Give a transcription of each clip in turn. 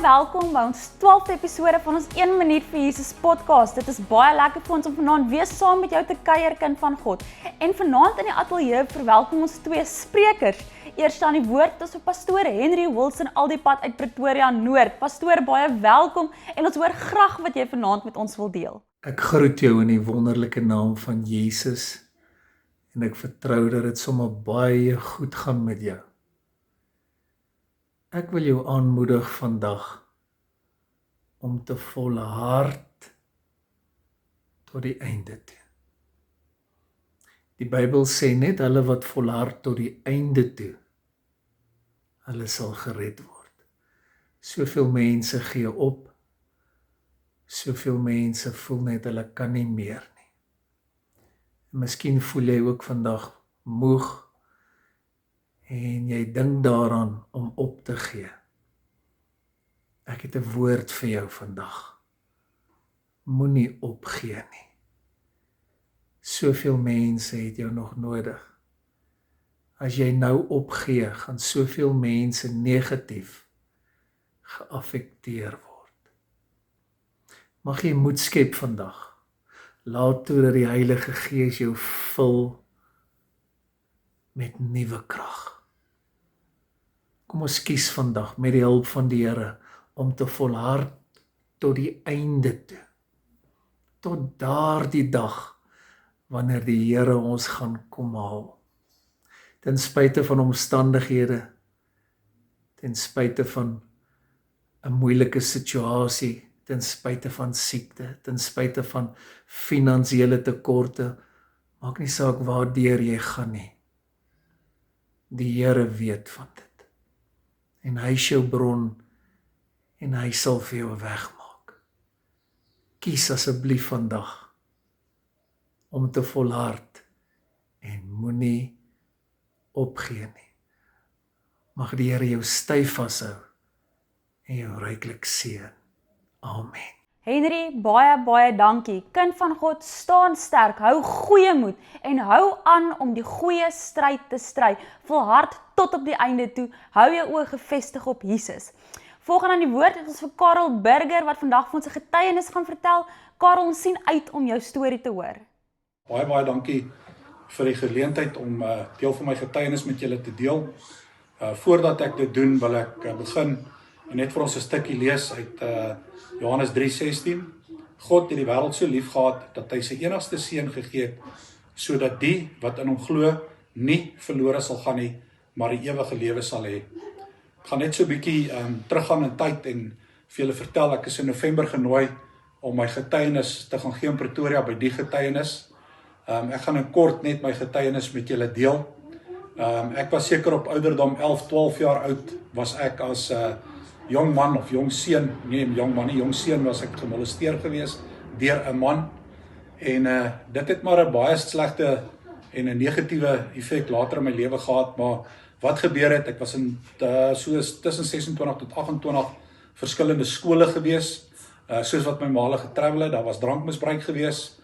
welkom by ons 12de episode van ons 1 minuut vir Jesus podcast. Dit is baie lekker vir ons om vanaand weer saam met jou te kuier, kind van God. En vanaand in die ateljee verwelkom ons 2 sprekers. Eers aan die woord is vir pastoor Henry Wilson al die pad uit Pretoria Noord. Pastoor, baie welkom en ons hoor graag wat jy vanaand met ons wil deel. Ek groet jou in die wonderlike naam van Jesus en ek vertrou dat dit sommer baie goed gaan met jou. Ek wil jou aanmoedig vandag om te volhard tot die einde toe. Die Bybel sê net hulle wat volhard tot die einde toe, hulle sal gered word. Soveel mense gee op, soveel mense voel net hulle kan nie meer nie. En miskien voel jy ook vandag moeg, en jy dink daaraan om op te gee. Ek het 'n woord vir jou vandag. Moenie opgee nie. Soveel mense het jou nog nodig. As jy nou opgee, gaan soveel mense negatief geaffekteer word. Mag jy moed skep vandag. Laat toe dat die Heilige Gees jou vul met nuwe krag. Kom ons kies vandag met die hulp van die Here om te volhard tot die einde toe. Tot daardie dag wanneer die Here ons gaan kom haal. Ten spyte van omstandighede, ten spyte van 'n moeilike situasie, ten spyte van siekte, ten spyte van finansiële tekorte, maak nie saak waardeur jy gaan nie. Die Here weet van dit. En hy is jou bron en hy sal vir jou 'n weg maak. Kies asseblief vandag om te volhard en moenie opgee nie. Mag die Here jou styf vashou en jou ryklik seën. Amen. Henry, baie dankie. Kind van God, staan sterk, hou goeie moed en hou aan om die goeie stryd te stry. Volhard tot op die einde toe, hou jou oë gefestig op Jesus. Volgende aan die woord het ons vir Karel Burger wat vandag vir ons 'n getuienis gaan vertel. Karel, ons sien uit om jou storie te hoor. Baie dankie vir die geleentheid om deel van my getuienis met julle te deel. Voordat ek dit doen, wil ek begin en net vir ons 'n stukkie lees uit Johannes 3:16. God het die wêreld so lief gehad dat hy sy enigste seun gegee het, sodat die wat in hom glo nie verlore sal gaan nie, maar die ewige lewe sal hê. Ek gaan net so 'n bietjie teruggaan in tyd en vir julle vertel, ek is in November genooi om my getuienis te gaan gee in Pretoria by die getuienis. Ek gaan in kort net my getuienis met julle deel. Ek was seker op ouderdom 11, 12 jaar oud, was ek as jong man of jong seun, nie jong man nie, jong seun was ek gemolesteer gewees deur 'n man. En dit het maar 'n baie slegte en 'n negatiewe effek later in my lewe gehad, maar wat gebeur het, ek was in soos tussen 26 tot 28 verskillende skole gewees, soos wat my ma getravel het, daar was drankmisbruik gewees.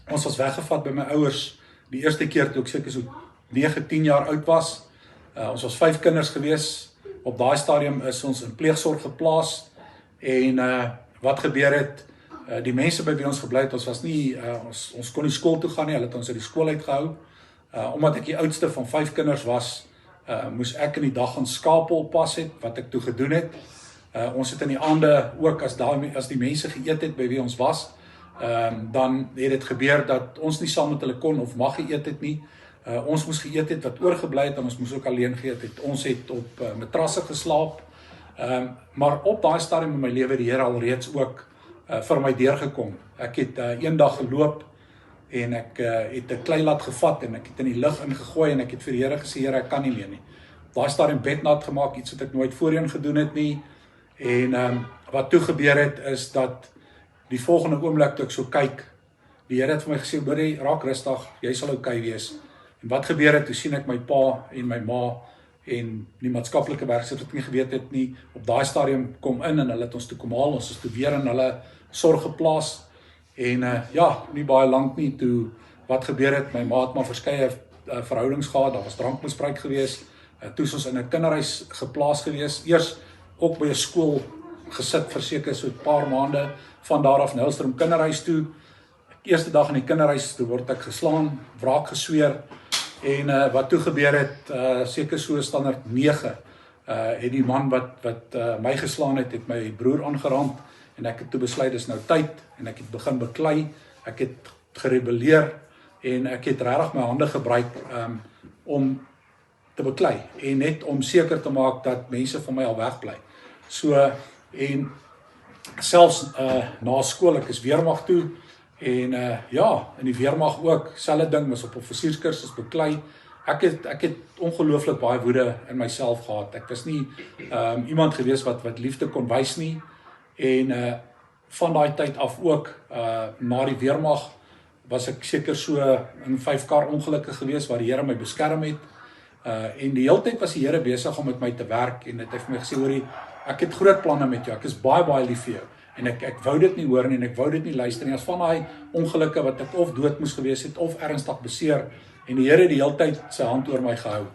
Ons was weggevat by my ouers die eerste keer toe ek seker so 9, 10 jaar oud was. Ons was 5 kinders gewees. Op daai stadium is ons in pleegsorg geplaas en wat gebeur het, die mense by wie ons gebly het, ons was nie, ons kon nie skool toe gaan nie, hulle het ons uit die skool uitgehou. Omdat ek die oudste van 5 kinders was, moes ek in die dag gaan skape oppas het, wat ek toe gedoen het. Ons het in die aande ook, as die mense geëet het by wie ons was, dan het dit gebeur dat ons nie saam met hulle kon of mag geëet het nie. Ons moes geëet het wat oorgebly het en ons moes ook alleen geëet het. Ons het op matrasse geslaap. Maar op daai stadium in my lewe die Here alreeds ook vir my deurgekom. Ek het eendag geloop en ek het 'n kleilat gevat en ek het in die lug ingegooi en ek het vir die Here gesê, Here, ek kan nie meer nie. Daai stadium bednat gemaak, iets wat ek nooit voorheen gedoen het nie. En wat toe gebeur het is dat die volgende oomblik toe ek so kyk, die Here het vir my gesê, "Boetie, raak rustig, jy sal okay wees." En wat gebeur het, toe sien ek my pa en my ma en die maatskaplike werkers wat nie geweet het nie, op daai stadium kom in en hulle het ons toe kom haal, ons is toe weer in hulle sorg geplaas. En nie baie lank nie, toe wat gebeur het, my ma het maar verskeie verhoudings gehad, daar was drankmisbruik gewees, toe is ons in 'n kinderhuis geplaas gewees, eers ook by 'n skool gesit vir seker so 'n paar maande van daar af Nylstroom kinderhuis toe. Eerste dag in die kinderhuis toe word ek geslaan, wraak gesweer en wat toe gebeur het, seker so standaard 9, het die man wat my geslaan het my broer aangerand en ek het toe besluit dis nou tyd en ek het begin beklei, ek het gerebelleer en ek het regtig my hande gebruik om te beklei en net om seker te maak dat mense van my al wegbly. So en selfs na skool, ek is weermag toe en ja, in die weermag ook, selfde ding, was op 'n offisierskursus beklei. Ek het ongelooflik baie woede in myself gehad. Ek was nie iemand gewees wat liefde kon wys nie en van daai tyd af ook na die weermag was ek seker so in 5 kar ongelukke gewees waar die Here my beskerm het. En die hele tyd was die Here besig om met my te werk en het hy vir my gesê, hoorie, ek het groot planne met jou, ek is baie lief vir jou en ek wou dit nie hoor nie en ek wou dit nie luister nie, as van daai ongelukke wat ek of dood moes gewees het of ernstig beseer en die Here die hele tyd sy hand oor my gehou.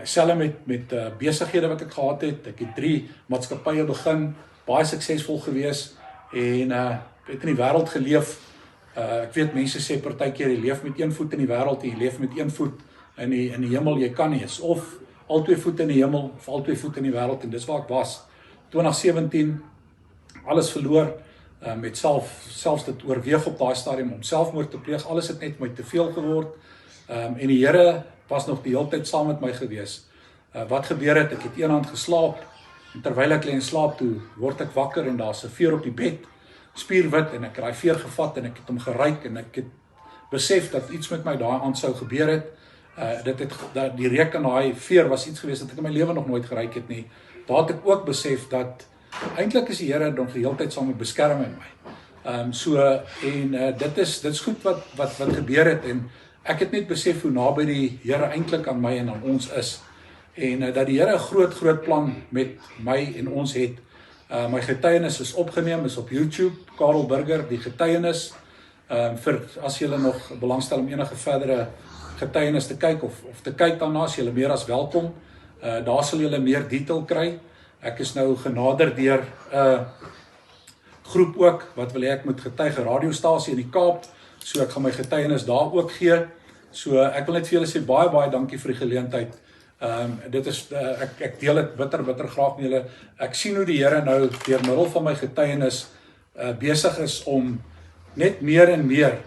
Selfs met besighede wat ek gehad het, ek het 3 maatskappye begin, baie suksesvol gewees en het in die wêreld geleef. Ek weet mense sê partykeer jy leef met 1 voet in die wêreld en jy leef met 1 voet in die hemel, jy kan nie eens of al 2 voete in die hemel of al 2 voete in die wêreld en dis waar ek was. 2017 alles verloor, met selfs dit oorweeg op daai stadium om selfmoord te pleeg, alles het net my te veel geword. En die Here was nog die hele tyd saam met my gewees. Wat gebeur het, ek het een hand geslaap en terwyl ek lê in slaap toe word ek wakker en daar's 'n veer op die bed, spierwit en ek het daai veer gevat en ek het hom geryk en ek het besef dat iets met my daai aand sou gebeur het. Die reuk in daai veer was iets gewees dat ek in my lewe nog nooit geryk het nie. Daar het ek ook besef dat eintlik is die Here dan die hele tyd saam met beskerm in my. Dit is goed wat gebeur het en ek het net besef hoe naby die Here eintlik aan my en aan ons is. En dat die Here 'n groot plan met my en ons het. My getuienis is opgeneem, is op YouTube, Karel Burger, die getuienis. Vir as julle nog belangstel om enige verdere getuienis te kyk of te kyk daarna, as julle meer as welkom. Daar sal julle meer detail kry. Ek is nou genader deur 'n groep ook wat wil hê ek moet getuig, 'n radiostasie in die Kaap. So ek gaan my getuienis daar ook gee. So ek wil net vir julle sê baie dankie vir die geleentheid. Dit is ek deel dit bitter graag met julle. Ek sien hoe die Here nou deur middel van my getuienis besig is om net meer en meer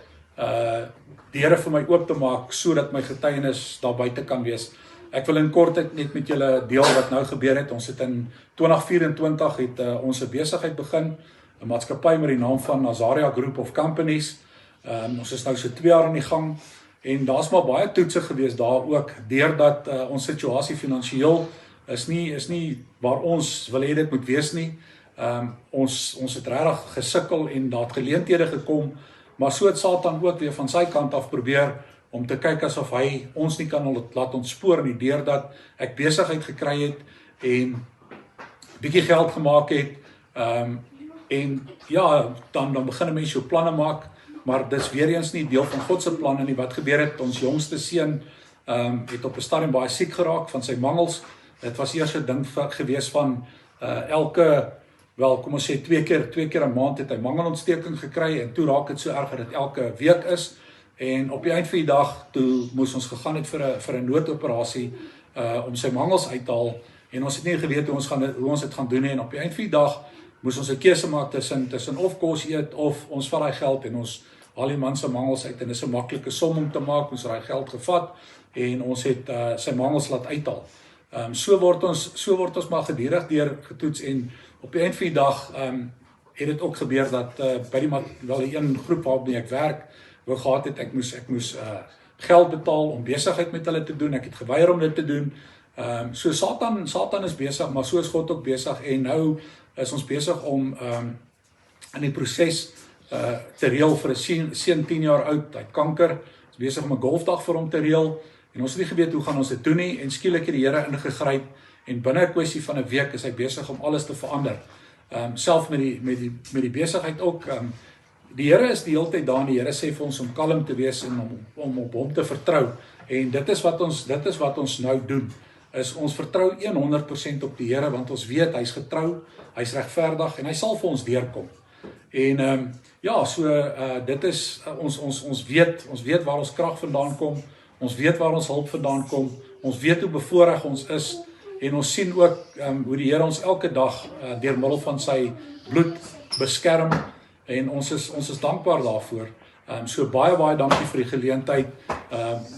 die Here vir my oop te maak sodat my getuienis daar buite kan wees. Ek wil in kortheid net met julle deel wat nou gebeur het. Ons het in 2024 het ons 'n besigheid begin, 'n maatskappy met die naam van Nazaria Group of Companies. Ons is nou so 2 jaar aan die gang en daar's maar baie toetse gewees daar ook, deurdat ons situasie finansiëel is nie waar ons wil hê dit moet wees nie. Ons het regtig gesukkel en daar het geleenthede gekom, maar so het Satan ook weer van sy kant af probeer om te kyk asof hy ons nie kan laat ontspoor nie, deurdat ek besigheid gekry het en bietjie geld gemaak het. En ja, dan begin 'n mens jou planne maak, maar dis weer eens nie deel van God se planne nie. Wat gebeur het, ons jongste seun het op 'n stadium baie siek geraak van sy mangels. Dit was eers 'n ding gewees van kom ons sê 2 keer 'n maand het hy mangelontsteking gekry en toe raak dit so erg dat dit elke week is. En op die eind van die dag toe moes ons gegaan het vir 'n noodoperasie om sy mangels uit te haal en ons het nie geweet hoe ons dit gaan doen nie. En op die eind van die dag moes ons 'n keuse maak tussen of kos eet of ons vat daai geld en ons haal die man se mangels uit en dis 'n maklike som om te maak. Ons het daai geld gevat en ons het sy mangels laat uithaal. So word ons maar gedurig deur getoets en op die eind van die dag het dit ook gebeur dat by die een groep waarby ek werk wou gehad het, ek moes geld betaal om besigheid met hulle te doen. Ek het geweier om dit te doen. So Satan is besig, maar so is God ook besig en nou is ons besig om in die proses te reël vir 'n seun 10 jaar oud, hy het kanker, is besig om 'n golfdag vir hom te reël en ons het nie geweet hoe gaan ons dit doen nie en skielik het die Here ingegryp en binne 'n kwessie van 'n week is hy besig om alles te verander. Self met die besigheid ook. Die Here is die hele tyd daar en die Here sê vir ons om kalm te wees en om op hom te vertrou en dit is wat ons nou doen. is ons vertrou 100% op die Here, want ons weet hy's getrou, hy's regverdig en hy sal vir ons deurkom. En ja, so dit is ons weet waar ons krag vandaan kom. Ons weet waar ons hulp vandaan kom. Ons weet hoe bevoorreg ons is en ons sien ook hoe die Here ons elke dag deur middel van sy bloed beskerm en ons is dankbaar daarvoor. So baie dankie vir die geleentheid.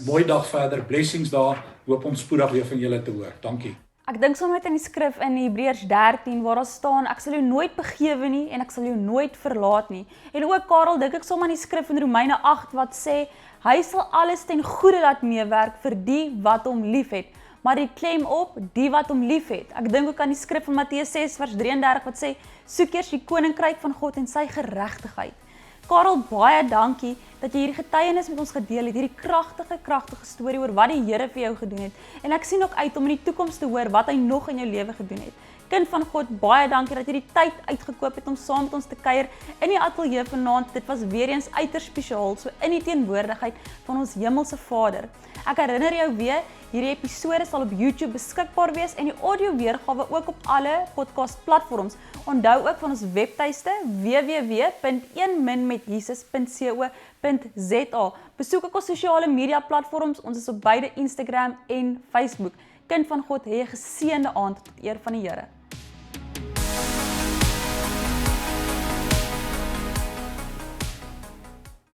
Mooi dag verder. Blessings daar. Hoop om spoedig weer van julle te hoor. Dankie. Ek dink sommer net aan die skrif in Hebreërs 13 waar daar staan ek sal jou nooit begewe nie en ek sal jou nooit verlaat nie. En ook Karel, dink ek sommer aan die skrif in Romeine 8 wat sê hy sal alles ten goeie laat meewerk vir die wat hom liefhet. Maar die klem op die wat hom liefhet. Ek dink ook aan die skrif van Matteus 6 vers 33 wat sê soek eers die koninkryk van God en sy geregtigheid. Karel, baie dankie dat jy hierdie getuienis met ons gedeel het, hierdie kragtige storie oor wat die Here vir jou gedoen het. En ek sien ook uit om in die toekoms te hoor wat hy nog in jou lewe gedoen het. Kind van God, baie dankie dat jy die tyd uitgekoop het om saam met ons te kuier in die ateljee vanaand. Dit was weer eens uiters spesiaal, so in die teenwoordigheid van ons hemelse Vader. Ek herinner jou weer, hierdie episode sal op YouTube beskikbaar wees en die audio weergawe ook op alle podcast platforms. Onthou ook van ons webtuiste www.1minmetjesus.co.za. Besoek ook ons sosiale media platforms, ons is op beide Instagram en Facebook. Kind van God, hê 'n geseënde aand tot eer van die Here.